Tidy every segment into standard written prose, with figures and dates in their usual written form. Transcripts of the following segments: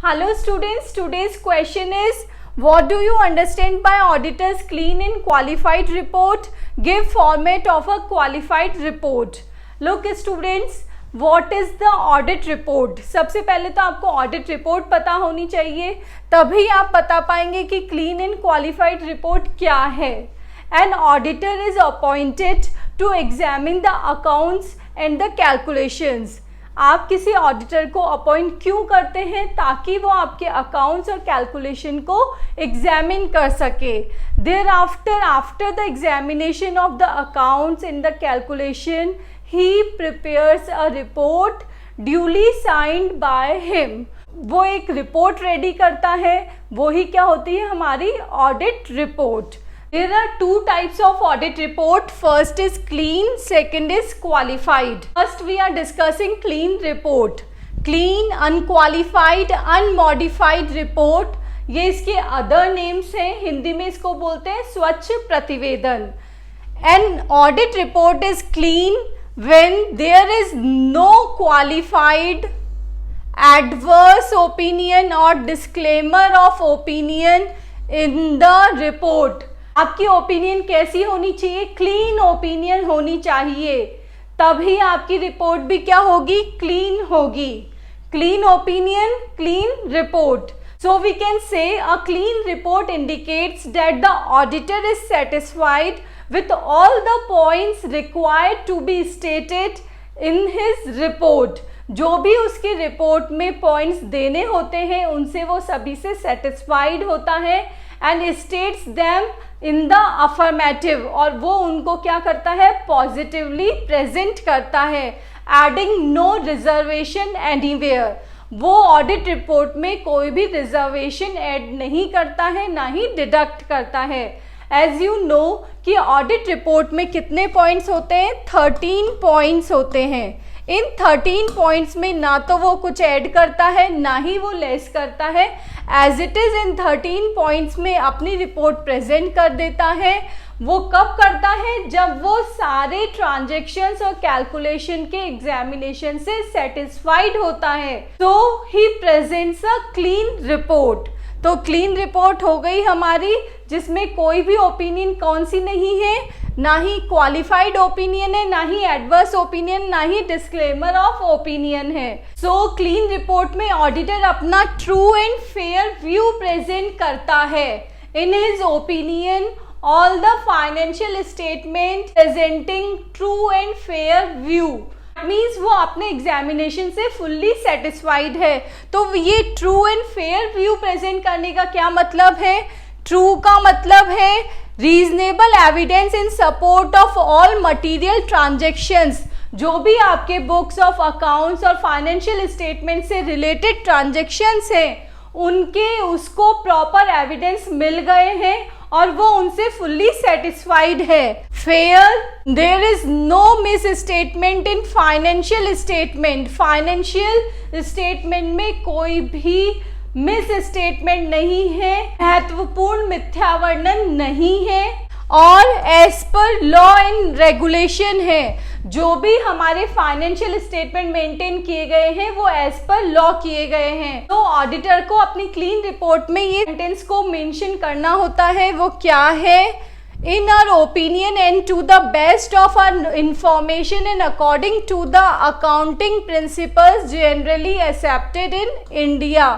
Hello students, today's question is what do you understand by auditor's clean and qualified report? Give format of a qualified report. Look students, what is the audit report? सबसे पहले तो आपको audit report पता होनी चाहिए, तभी आप बता पाएंगे कि clean and qualified report क्या है. An auditor is appointed to examine the accounts and the calculations. आप किसी ऑडिटर को अपॉइंट क्यों करते हैं? ताकि वो आपके अकाउंट्स और कैलकुलेशन को एग्जामिन कर सके. Thereafter the examination of the accounts in the calculation he prepares a report duly signed by him. वो एक रिपोर्ट रेडी करता है, वो ही क्या होती है? हमारी audit report. There are two types of audit report. First is clean, second is qualified. First we are discussing clean report. Clean, unqualified, unmodified report. ये इसके other names हैं. हिंदी में इसको बोलते हैं स्वच्छ प्रतिवेदन. An audit report is clean when there is no qualified adverse opinion or disclaimer of opinion in the report. आपकी ओपिनियन कैसी होनी चाहिए? क्लीन ओपिनियन होनी चाहिए, तभी आपकी रिपोर्ट भी क्या होगी? क्लीन होगी. Clean opinion, clean report. So we can say a clean report indicates that the auditor is satisfied with all the points required to be stated in his report. जो भी उसकी रिपोर्ट में points देने होते हैं उनसे वो सभी से सेटिस्फाइड होता है and states them in the affirmative, और वो उनको क्या करता है? पॉजिटिवली प्रेजेंट करता है. Adding no reservation anywhere. वो ऑडिट रिपोर्ट में कोई भी रिजर्वेशन ऐड नहीं करता है, ना ही डिडक्ट करता है. एज यू नो कि ऑडिट रिपोर्ट में कितने पॉइंट्स होते हैं? 13 पॉइंट्स होते हैं. इन 13 पॉइंट्स में ना तो वो कुछ ऐड करता है, ना ही वो लेस करता है. As it is in 13 points में अपनी रिपोर्ट प्रेजेंट कर देता है. वो कब करता है? जब वो सारे ट्रांजैक्शंस और कैलकुलेशन के एग्जामिनेशन से सेटिस्फाइड होता है. तो he presents a clean report. तो क्लीन रिपोर्ट हो गई हमारी, जिसमें कोई भी ओपिनियन कौन सी नहीं है? ना ही क्वालिफाइड ओपिनियन है, ना ही एडवर्स ओपिनियन, ना ही डिस्क्लेमर ऑफ ओपिनियन है. सो क्लीन रिपोर्ट में ऑडिटर अपना true and fair view present करता है. In his opinion all the financial statement presenting true and fair view. Means वो अपने एग्जामिनेशन से फुल्ली सेटिस्फाइड है. तो ये true and fair view present करने का क्या मतलब है? ट्रू का मतलब है reasonable evidence in support of all material transactions. जो भी आपके बुक्स ऑफ अकाउंट्स और फाइनेंशियल स्टेटमेंट से रिलेटेड ट्रांजेक्शंस हैं, उनके उसको प्रॉपर एविडेंस मिल गए हैं और वो उनसे फुल्ली सेटिस्फाइड है. Fair, there is no misstatement in financial statement. Financial statement में कोई भी मिस स्टेटमेंट नहीं है, महत्वपूर्ण मिथ्या वर्णन नहीं है, और as per law and regulation है. जो भी हमारे फाइनेंशियल स्टेटमेंट मेंटेन किए गए हैं वो एज पर लॉ किए गए हैं. तो ऑडिटर को अपनी क्लीन रिपोर्ट में ये सेंटेंस को मेंशन करना होता है. वो क्या है? In our opinion and to the best of our information and according to the accounting principles generally accepted in India.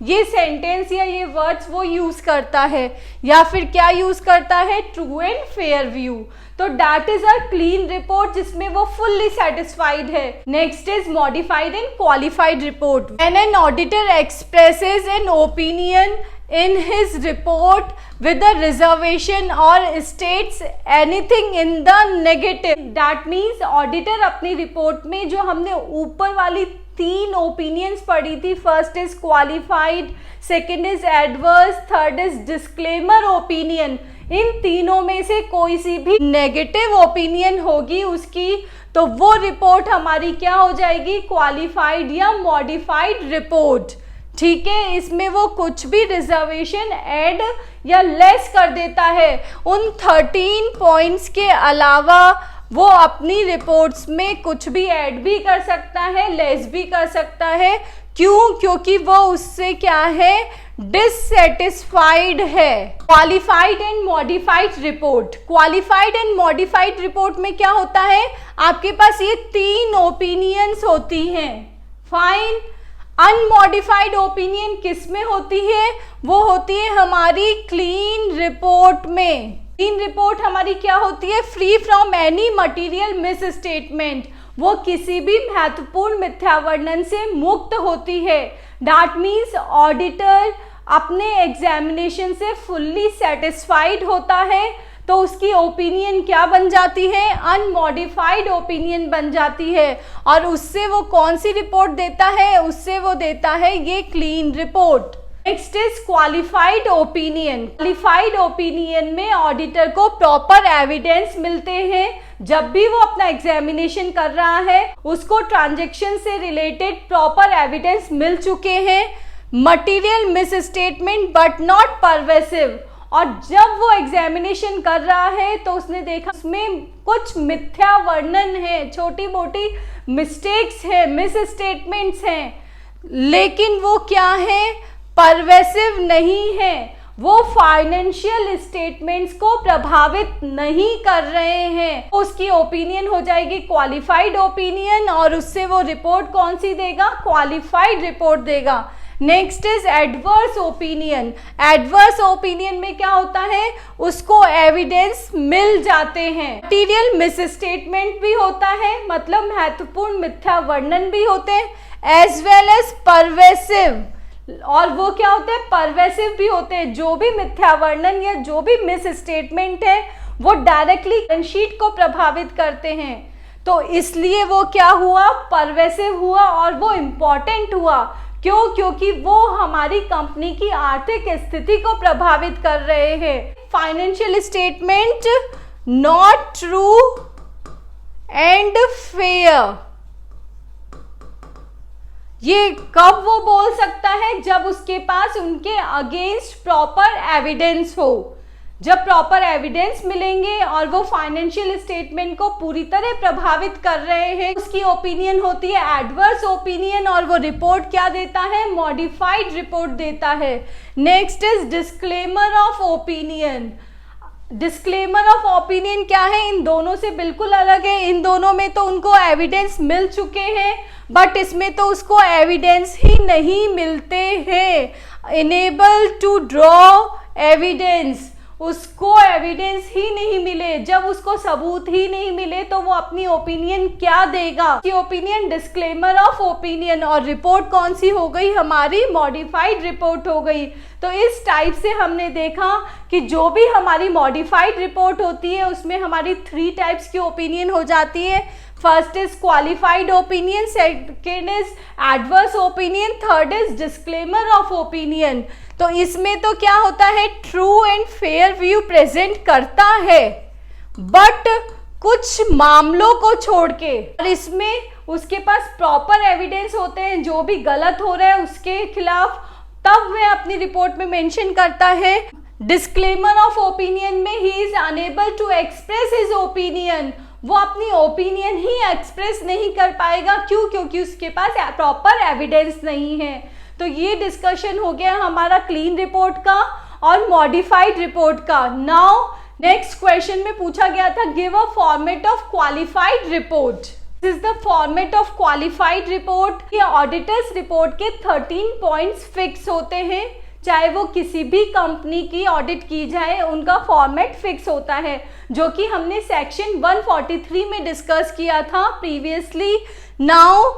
ये सेंटेंस या ये वर्ड्स वो यूज करता है, या फिर क्या यूज करता है? True and fair view. तो that is a clean report जिसमें वो फुल्ली सेटिस्फाइड है. Next is modified and qualified report. When an auditor expresses an opinion in his report with a reservation or states anything in the negative, that means auditor अपनी report में जो हमने ऊपर वाली 3 opinions पढ़ी थी, first is qualified, second is adverse, third is disclaimer opinion, इन तीनों में से कोई सी भी नेगेटिव ओपिनियन होगी उसकी, तो वो रिपोर्ट हमारी क्या हो जाएगी? क्वालिफाइड या मॉडिफाइड रिपोर्ट. ठीक है, इसमें वो कुछ भी रिजर्वेशन ऐड या लेस कर देता है. उन 13 पॉइंट्स के अलावा वो अपनी रिपोर्ट्स में कुछ भी ऐड भी कर सकता है, लेस भी कर सकता है. क्यों? क्योंकि वो उससे क्या है, डिससेटिस्फाइड है। Qualified and modified report, qualified and modified report में क्या होता है, आपके पास ये 3 ओपिनियंस होती हैं। फाइन। अनमॉडिफाइड ओपिनियन किस में होती है, वो होती है हमारी क्लीन रिपोर्ट में। क्लीन रिपोर्ट हमारी क्या होती है, free from any material miss statement, वो किसी भी महत्वपूर्ण मिथ्या वर्णन से मुक्त होती है। दैट मीन्स ऑडिटर अपने एग्जामिनेशन से फुल्ली सेटिस्फाइड होता है, तो उसकी ओपिनियन क्या बन जाती है, अनमॉडिफाइड ओपिनियन बन जाती है। और उससे वो कौन सी रिपोर्ट देता है, उससे वो देता है ये clean report. Next is qualified opinion. Qualified opinion में ऑडिटर को प्रॉपर एविडेंस मिलते हैं। जब भी वो अपना एग्जामिनेशन कर रहा है, उसको ट्रांजैक्शन से रिलेटेड प्रॉपर एविडेंस मिल चुके हैं। Material miss statement but not pervasive, और जब वो एग्जामिनेशन कर रहा है तो उसने देखा उसमें कुछ मिथ्या वर्णन है, छोटी मोटी मिस्टेक्स है, मिस स्टेटमेंट्स हैं, लेकिन वो क्या है, परवेसिव नहीं है, वो फाइनेंशियल स्टेटमेंट्स को प्रभावित नहीं कर रहे हैं। उसकी ओपिनियन हो जाएगी क्वालिफाइड ओपिनियन, और उससे वो रिपोर्ट कौन सी देगा, क्वालिफाइड रिपोर्ट देगा। Next is adverse opinion. Adverse opinion में क्या होता है, उसको एविडेंस मिल जाते हैं। मटीरियल मिस स्टेटमेंट भी होता है, मतलब महत्वपूर्ण मिथ्या वर्णन भी होते हैं, एज वेल एज परवेसिव, और वो क्या होते हैं, परवेसिव भी होते हैं। जो भी मिथ्या वर्णन या जो भी मिस स्टेटमेंट है वो डायरेक्टली बैलेंस शीट को प्रभावित करते हैं, तो इसलिए वो क्या हुआ, परवेसिव हुआ, और वो इम्पॉर्टेंट हुआ। क्यों? क्योंकि वो हमारी कंपनी की आर्थिक स्थिति को प्रभावित कर रहे हैं। Financial statement not true and fair, ये कब वो बोल सकता है, जब उसके पास उनके अगेंस्ट प्रॉपर एविडेंस हो। जब प्रॉपर एविडेंस मिलेंगे और वो फाइनेंशियल स्टेटमेंट को पूरी तरह प्रभावित कर रहे हैं, उसकी ओपिनियन होती है एडवर्स ओपिनियन, और वो रिपोर्ट क्या देता है, मॉडिफाइड रिपोर्ट देता है। Next is disclaimer of opinion. Disclaimer of opinion क्या है, इन दोनों से बिल्कुल अलग है। इन दोनों में तो उनको एविडेंस मिल चुके हैं, बट इसमें तो उसको एविडेंस ही नहीं मिलते हैं। इनेबल टू ड्रॉ एविडेंस, उसको एविडेंस ही नहीं मिले, जब उसको सबूत ही नहीं मिले तो वो अपनी ओपिनियन क्या देगा, कि ओपिनियन डिस्क्लेमर ऑफ ओपिनियन, और रिपोर्ट कौन सी हो गई, हमारी मॉडिफाइड रिपोर्ट हो गई। तो इस टाइप से हमने देखा कि जो भी हमारी मॉडिफाइड रिपोर्ट होती है उसमें हमारी 3 टाइप्स की ओपिनियन हो जाती है। First is qualified opinion, second is adverse opinion, third is disclaimer of opinion. तो इसमें तो क्या होता है, true and fair view present करता है, बट कुछ मामलों को छोड़ के, और इसमें उसके पास प्रॉपर एविडेंस होते हैं जो भी गलत हो रहा है उसके खिलाफ, तब वह अपनी रिपोर्ट में मेंशन करता है। डिस्क्लेमर ऑफ ओपिनियन में he is unable to express his opinion, वो अपनी ओपिनियन ही एक्सप्रेस नहीं कर पाएगा। क्यों? क्योंकि उसके पास प्रॉपर एविडेंस नहीं है। तो ये डिस्कशन हो गया हमारा क्लीन रिपोर्ट का और मॉडिफाइड रिपोर्ट का। नाउ नेक्स्ट क्वेश्चन में पूछा गया था, give a format of qualified report. This is the format of qualified report. ये ऑडिटर्स रिपोर्ट के 13 पॉइंट्स फिक्स होते हैं, चाहे वो किसी भी कंपनी की ऑडिट की जाए उनका फॉर्मेट फिक्स होता है, जो कि हमने सेक्शन 143 में डिस्कस किया था प्रीवियसली। नाउ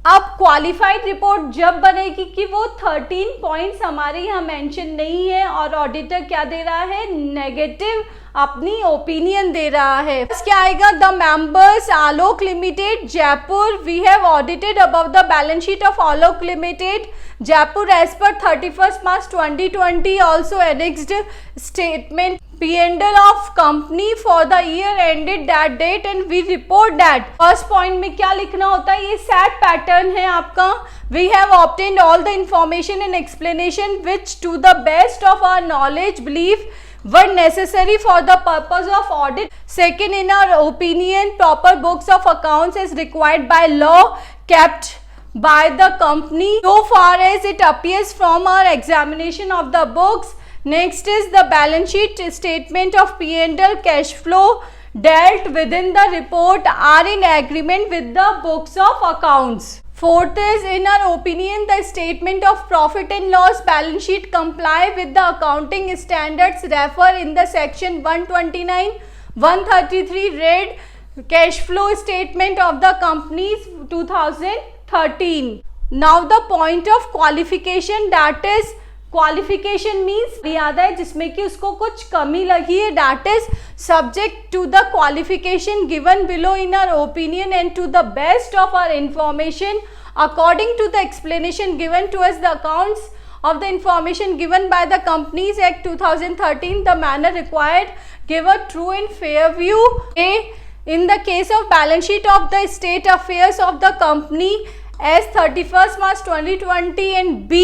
अब क्वालिफाइड रिपोर्ट जब बनेगी कि वो 13 पॉइंट्स हमारे यहाँ मेंशन नहीं है और ऑडिटर क्या दे रहा है, नेगेटिव अपनी ओपिनियन दे रहा है। क्या आएगा, the members Alok limited Jaipur, we have audited above the balance sheet of Alok limited Jaipur as per 31st March 2020, also annexed statement P&L of company for the year ended that date and we report that। First point में क्या लिखना होता है, ये set pattern है आपका। We have obtained all the information and explanation which to the best of our knowledge belief were necessary for the purpose of audit। Second, in our opinion proper books of accounts as required by law kept by the company so far as it appears from our examination of the books. Next is the balance sheet statement of P&L cash flow dealt within the report are in agreement with the books of accounts. Fourth is, in our opinion, the statement of profit and loss balance sheet comply with the accounting standards refer in the section 129, 133 read cash flow statement of the company's 2013. Now the point of qualification, that is qualification means याद है जिसमें कि उसको कुछ कमी लगी है, that is subject to the qualification given below in our opinion and to the best of our information according to the explanation given to us the accounts of the information given by the Companies Act 2013, the manner required give a true and fair view. A, in the case of balance sheet of the state affairs of the company as 31st March 2020, and B,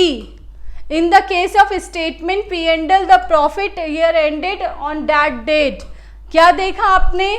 in the case of statement P&L the profit year ended on that date. क्या देखा आपने?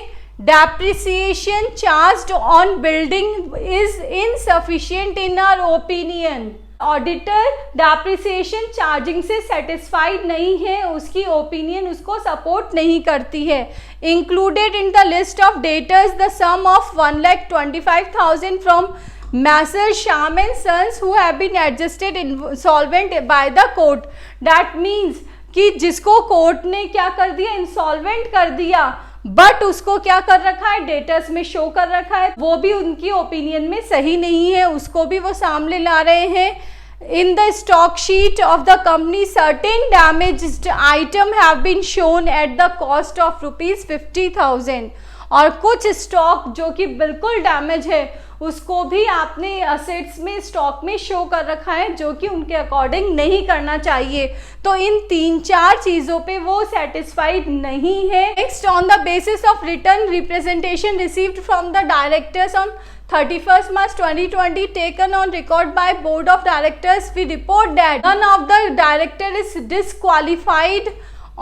Depreciation charged on building is insufficient in our opinion. Auditor depreciation charging से satisfied नहीं है, उसकी opinion उसको support नहीं करती है. Included in the list of debtors the sum of 1,25,000 from messrs Shyam and sons who have been adjusted insolvent by the court. That means कि जिसको कोर्ट ने क्या कर दिया, इंसॉल्वेंट कर दिया, बट उसको क्या कर रखा है, डेटर्स में शो कर रखा है, वो भी उनकी ओपिनियन में सही नहीं है, उसको भी वो सामने ला रहे हैं. In the stock sheet of the company certain damaged item have been shown at the cost of ₹50,000. और कुछ स्टॉक जो कि बिल्कुल डैमेज है उसको भी आपने असेट्स में स्टॉक में शो कर रखा है, जो कि उनके अकॉर्डिंग नहीं करना चाहिए. तो इन 3-4 चीज़ों पे वो सेटिस्फाइड नहीं है. Next, on the basis of written representation received from the directors on 31st March 2020 taken on record by Board of Directors, we report that none of the director is disqualified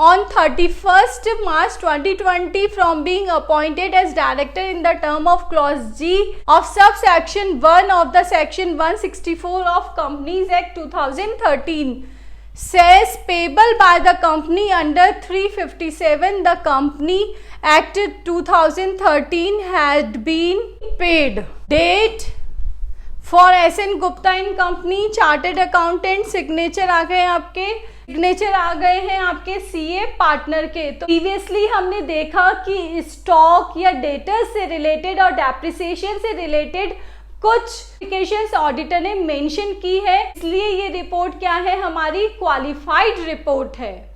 on 31st March 2020 from being appointed as director in the term of clause G of subsection 1 of the section 164 of Companies Act 2013. Cess payable by the company under 357 the Company Act 2013 had been paid. Date for SN Gupta and Company chartered accountant signature आ गए आपके, signature आ गए हैं आपके CA partner के. तो previously हमने देखा कि स्टॉक या डेटर्स से रिलेटेड और डेप्रिसिएशन से रिलेटेड कुछ एप्लीकेशंस ऑडिटर ने मेंशन की है, इसलिए ये रिपोर्ट क्या है, हमारी क्वालिफाइड रिपोर्ट है.